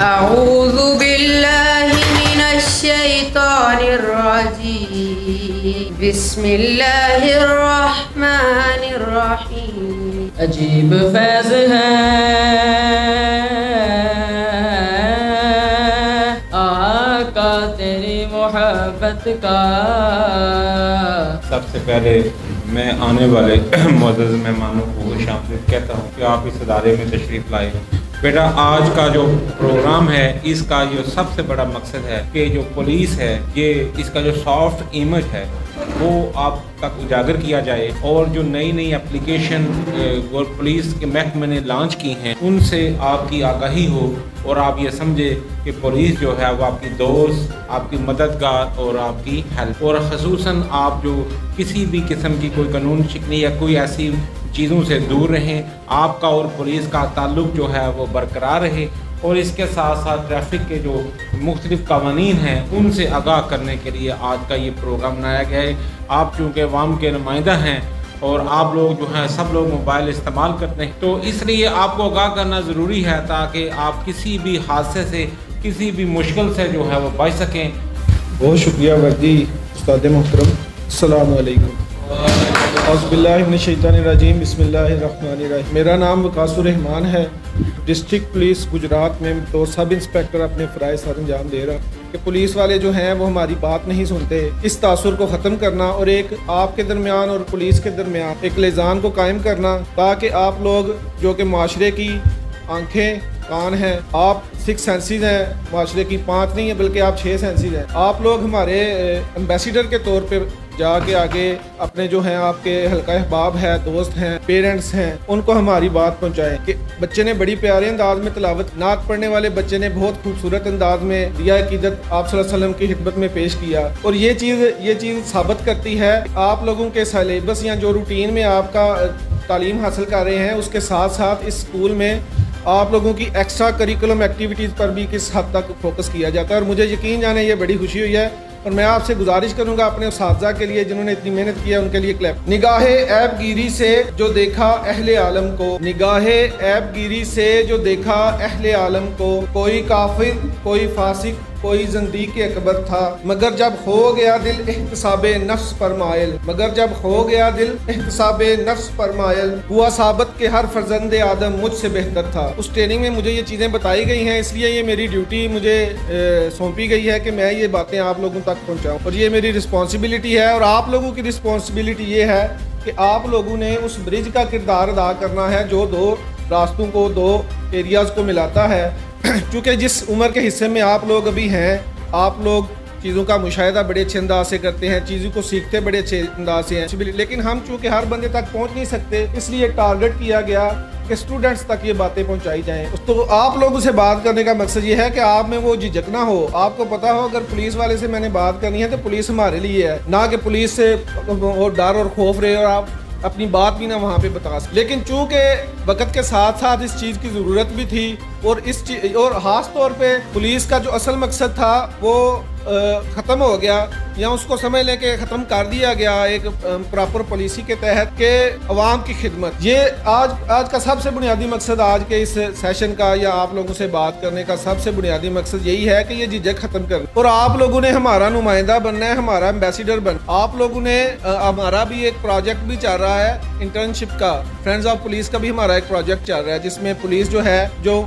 अऊज़ु बिल्लाहि मिनश शैतानिर रजीम। बिस्मिल्लाहिर रहमानिर रहीम। अजीब फैज़ है आका तेरी मोहब्बत का। सबसे पहले मैं आने वाले मुअज़्ज़ज़ मेहमानों को खुश आमदीद कहता हूँ कि आप इस इदारे में तशरीफ़ लाए। बेटा, आज का जो प्रोग्राम है इसका जो सबसे बड़ा मकसद है कि जो पुलिस है ये इसका जो सॉफ्ट इमेज है वो आप तक उजागर किया जाए, और जो नई नई एप्लीकेशन पुलिस के महकमे ने लॉन्च की हैं उनसे आपकी आगाही हो और आप ये समझे कि पुलिस जो है वो आपकी दोस्त, आपकी मददगार और आपकी हेल्प। और ख़ुसूसन आप जो किसी भी किस्म की कोई कानून शिकनी या कोई ऐसी चीज़ों से दूर रहें, आपका और पुलिस का ताल्लुक़ जो है वो बरकरार रहे। और इसके साथ साथ ट्रैफिक के जो मुख्तलिफ कवानीन हैं उनसे आगाह करने के लिए आज का ये प्रोग्राम बनाया गया है। आप चूँकि अवाम के नुमाइंदा हैं और आप लोग जो हैं सब लोग मोबाइल इस्तेमाल करते हैं, तो इसलिए आपको आगाह करना ज़रूरी है ताकि आप किसी भी हादसे से, किसी भी मुश्किल से जो है वो बच सकें। बहुत शुक्रिया वर्दी उस्ताद मोहतरम। अस्सलामु अलैकुम। औज़ुबिल्लाहि मिनश शैतानिर रजीम। बिस्मिल्लाहिर्रहमानिर्रहीम। मेरा नाम वकासुर रहमान है। डिस्ट्रिक्ट पुलिस गुजरात में तो सब इंस्पेक्टर अपने फ़राइज़ सर अंजाम दे रहा कि पुलिस वाले जो हैं वो हमारी बात नहीं सुनते। इस तासुर को ख़त्म करना और एक आपके दरमियान और पुलिस के दरमियान एक लिज़ान को कायम करना, ताकि आप लोग जो कि माशरे की आँखें कान हैं, आप 6 सेंसेस हैं, माशरे की 5 नहीं है बल्कि आप 6 सेंसेस हैं। आप लोग हमारे एम्बेसडर के तौर पे जाके आगे अपने जो हैं आपके हल्का अहबाब है, दोस्त हैं, पेरेंट्स हैं, उनको हमारी बात पहुंचाएं कि बच्चे ने बड़ी प्यारे अंदाज में तिलावत, नात पढ़ने वाले बच्चे ने बहुत खूबसूरत अंदाज में दिया अकीदत आप सल्लल्लाहु अलैहि वसल्लम की खिदमत में पेश किया। और ये चीज़ साबित करती है आप लोगों के सिलेबस या जो रूटीन में आपका तालीम हासिल कर रहे हैं उसके साथ साथ इस स्कूल में आप लोगों की एक्स्ट्रा करिकुलम एक्टिविटीज़ पर भी किस हद तक फोकस किया जाता है। और मुझे यकीन जाने ये बड़ी खुशी हुई है और मैं आपसे गुजारिश करूंगा अपने उस्ताज़ा के लिए जिन्होंने इतनी मेहनत की है उनके लिए क्लैप। निगाहे ऐबगिरी से जो देखा अहले आलम को, निगाहे ऐबगिरी से जो देखा अहले आलम को, कोई काफिर कोई फासिक कोई ज़ंदीक़ अकबर था, मगर जब हो गया दिल एहतिसाबे नफ्स पर मायल, मगर जब हो गया दिल एहतिसाबे नफ्स पर मायल, हुआ साबित के हर फर्जंदे आदम मुझसे बेहतर था। उस ट्रेनिंग में मुझे ये चीज़ें बताई गई हैं, इसलिए ये मेरी ड्यूटी मुझे सौंपी गई है कि मैं ये बातें आप लोगों तक पहुँचाऊँ और ये मेरी रिस्पॉन्सिबिलिटी है। और आप लोगों की रिस्पॉन्सिबिलिटी ये है कि आप लोगों ने उस ब्रिज का किरदार अदा करना है जो 2 रास्तों को, 2 एरियाज़ को मिलाता है। क्योंकि जिस उम्र के हिस्से में आप लोग अभी हैं, आप लोग चीज़ों का मुशाहिदा बड़े अच्छे अंदाज से करते हैं, चीज़ों को सीखते बड़े अच्छे अंदाज से हैं, लेकिन हम चूँकि हर बंदे तक पहुँच नहीं सकते, इसलिए टारगेट किया गया कि स्टूडेंट्स तक ये बातें पहुँचाई जाएँ। तो आप लोगों से बात करने का मकसद ये है कि आप में वो झिझक ना हो। आपको पता हो अगर पुलिस वाले से मैंने बात करनी है तो पुलिस हमारे लिए है, ना कि पुलिस से वो डर और खौफ रहे और आप अपनी बात भी ना वहाँ पे बता सकते। लेकिन चूँकि वक्त के साथ साथ इस चीज़ की ज़रूरत भी थी और और ख़ास तौर पे पुलिस का जो असल मकसद था वो ख़त्म हो गया या उसको समझ लें कि ख़त्म कर दिया गया एक प्रॉपर पॉलिसी के तहत के अवाम की खिदमत। ये आज का सबसे बुनियादी मकसद, आज के इस सेशन का या आप लोगों से बात करने का सबसे बुनियादी मकसद यही है कि ये झिझक ख़त्म करना। और आप लोगों ने हमारा नुमाइंदा बनना है, हमारा एम्बेसडर बनना। आप लोगों ने हमारा भी एक प्रोजेक्ट भी चल रहा है इंटर्नशिप का, फ्रेंड्स ऑफ पुलिस का भी हमारा एक प्रोजेक्ट चल रहा है जिसमें पुलिस जो है जो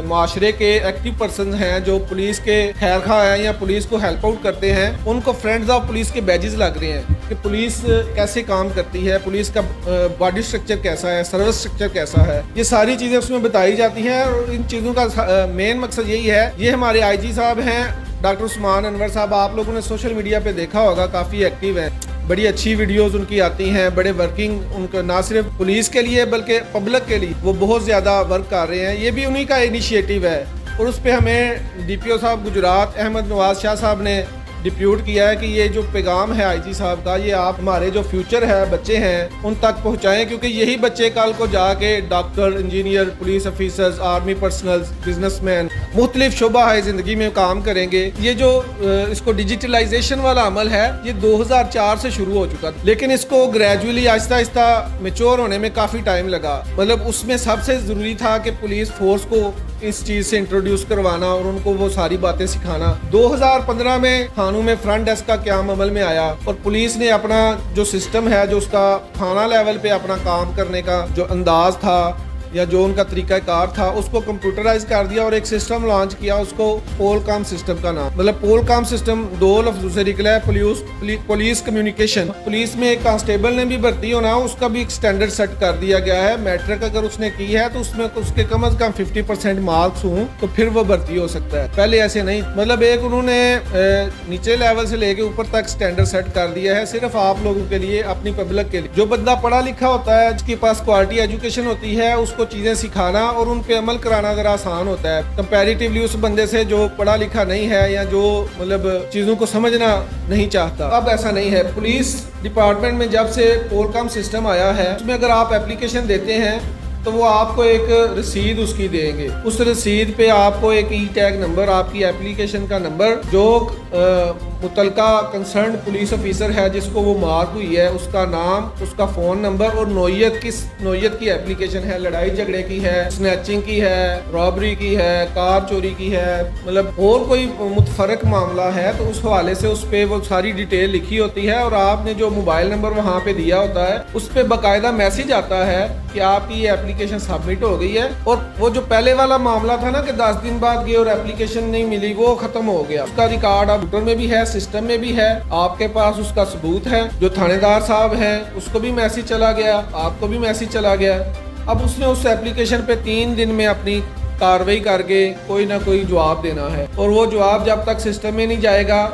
माशरे के एक्टिव पर्सन हैं, जो पुलिस के खैर खा हैं या पुलिस को हेल्प आउट करते हैं, उनको फ्रेंड्स ऑफ पुलिस के बैजेस लग रहे हैं कि पुलिस कैसे काम करती है, पुलिस का बॉडी स्ट्रक्चर कैसा है, सर्विस स्ट्रक्चर कैसा है, ये सारी चीज़ें उसमें बताई जाती हैं। और इन चीज़ों का मेन मकसद यही है। ये हमारे IG साहब हैं डॉक्टर उस्मान अनवर साहब, आप लोगों ने सोशल मीडिया पे देखा होगा, काफ़ी एक्टिव हैं, बड़ी अच्छी वीडियोस उनकी आती हैं, बड़े वर्किंग उनका ना सिर्फ पुलिस के लिए बल्कि पब्लिक के लिए वो बहुत ज़्यादा वर्क कर रहे हैं। ये भी उन्हीं का इनिशिएटिव है और उस पर हमें DPO साहब गुजरात अहमद नवाज शाह साहब ने डिप्यूट किया है कि ये जो पैगाम है IG साहब का, ये आप हमारे जो फ्यूचर है बच्चे हैं उन तक पहुँचाएँ, क्योंकि यही बच्चे कल को जाके doctor, engineer, police officers, army personnels, businessman, मुख्तलिफ शोबा है ज़िंदगी में काम करेंगे। ये जो इसको डिजिटलाइजेशन वाला अमल है ये 2004 से शुरू हो चुका था, लेकिन इसको ग्रेजुअली आहिस्ता आहिस्ता मेच्योर होने में काफ़ी टाइम लगा। मतलब उसमें सबसे ज़रूरी था कि पुलिस फोर्स को इस चीज़ से इंट्रोड्यूस करवाना और उनको वो सारी बातें सिखाना। 2015 में थानों में फ्रंट डेस्क का क्याम अमल में आया और पुलिस ने अपना जो सिस्टम है, जो उसका थाना लेवल पे अपना काम करने का जो अंदाज था या जो उनका तरीका कार था, उसको कंप्यूटराइज कर दिया और एक सिस्टम लॉन्च किया, उसको पोलकॉम सिस्टम का नाम। मतलब पोलकॉम सिस्टम 2 लफ्जों से निकला है, पुलिस कम्युनिकेशन। पुलिस में एक कांस्टेबल ने भी भर्ती होना, उसका भी एक स्टैंडर्ड सेट कर दिया गया है। मैट्रिक अगर उसने की है तो उसमें उसके कम से कम 50% मार्क्स हों तो फिर वो भर्ती हो सकता है। पहले ऐसे नहीं, मतलब एक उन्होंने नीचे लेवल से लेके ऊपर तक स्टैंडर्ड सेट कर दिया है, सिर्फ आप लोगों के लिए, अपनी पब्लिक के लिए। जो बंदा पढ़ा लिखा होता है, जिसके पास क्वालिटी एजुकेशन होती है, उसको चीजें सिखाना और उन पे अमल कराना जरा आसान होता है कंपैरेटिवली उस बंदे से जो पढ़ा लिखा नहीं है या जो मतलब चीजों को समझना नहीं चाहता। अब ऐसा नहीं है। पुलिस डिपार्टमेंट में जब से पोलकॉम सिस्टम आया है, उसमें अगर आप एप्लीकेशन देते हैं तो वो आपको एक रसीद उसकी देंगे। उस रसीद पे आपको एक ई टैग नंबर, आपकी एप्लीकेशन का नंबर, जो मुतलका कंसर्न पुलिस ऑफिसर है जिसको वो मार्क हुई है, उसका नाम, उसका फ़ोन नंबर और नौयत, किस नौयत की एप्लीकेशन है, लड़ाई झगड़े की है, स्नैचिंग की है, रॉबरी की है, कार चोरी की है, मतलब और कोई मुतफरक मामला है तो उस हवाले से उस पर वो सारी डिटेल लिखी होती है और आपने जो मोबाइल नंबर वहाँ पे दिया होता है उस पर बाकायदा मैसेज आता है कि आपकी ये एप्लीकेशन सबमिट हो गई है। और वो जो पहले वाला मामला था ना कि 10 दिन बाद गए और एप्लीकेशन नहीं मिली, वो खत्म हो गया। उसका रिकॉर्ड कंप्यूटर में भी है, सिस्टम में भी है, आपके पास उसका सबूत है। जो थानेदार साहब हैं उसको भी मैसेज चला गया, आपको भी मैसेज चला गया। अब उसने उस एप्लीकेशन पे 3 दिन में अपनी कार्रवाई करके कोई ना कोई जवाब देना है और वो जवाब जब तक सिस्टम में नहीं जाएगा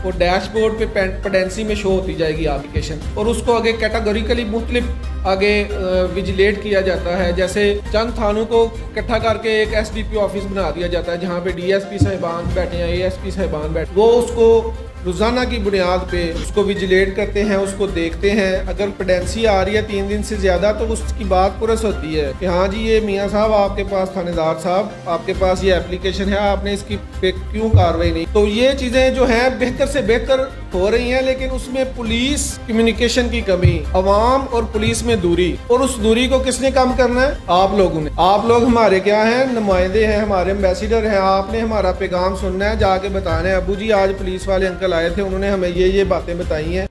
वो डैशबोर्ड पे पेंडेंसी में शो होती जाएगी एप्लीकेशन और उसको आगे कैटेगोरिकली मुख्तलिफ आगे विजिलेट किया जाता है। जैसे चंद थानों को इकट्ठा करके एक एसडीपी ऑफिस बना दिया जाता है जहाँ पे डीएसपी साहिबान बैठे हैं, एएसपी साहिबान बैठे, वो उसको रोज़ाना की बुनियाद पे उसको विजिलेट करते हैं, उसको देखते हैं। अगर पेंडेंसी आ रही है 3 दिन से ज़्यादा तो उसकी बात पुरस होती है कि हाँ जी ये मियाँ साहब आपके पास, थानेदार साहब आपके पास ये एप्लीकेशन है, आपने इसकी पे क्यों कार्रवाई नहीं। तो ये चीज़ें जो हैं बेहतर से बेहतर हो रही हैं, लेकिन उसमें पुलिस कम्युनिकेशन की कमी, अवाम और पुलिस में दूरी, और उस दूरी को किसने कम करना है? आप लोगों ने। आप लोग हमारे क्या हैं? नुमाइंदे हैं, हमारे एम्बेसडर हैं। आपने हमारा पैगाम सुनना है, जाके बताना है अबू जी आज पुलिस वाले अंकल आए थे, उन्होंने हमें ये बातें बताई हैं।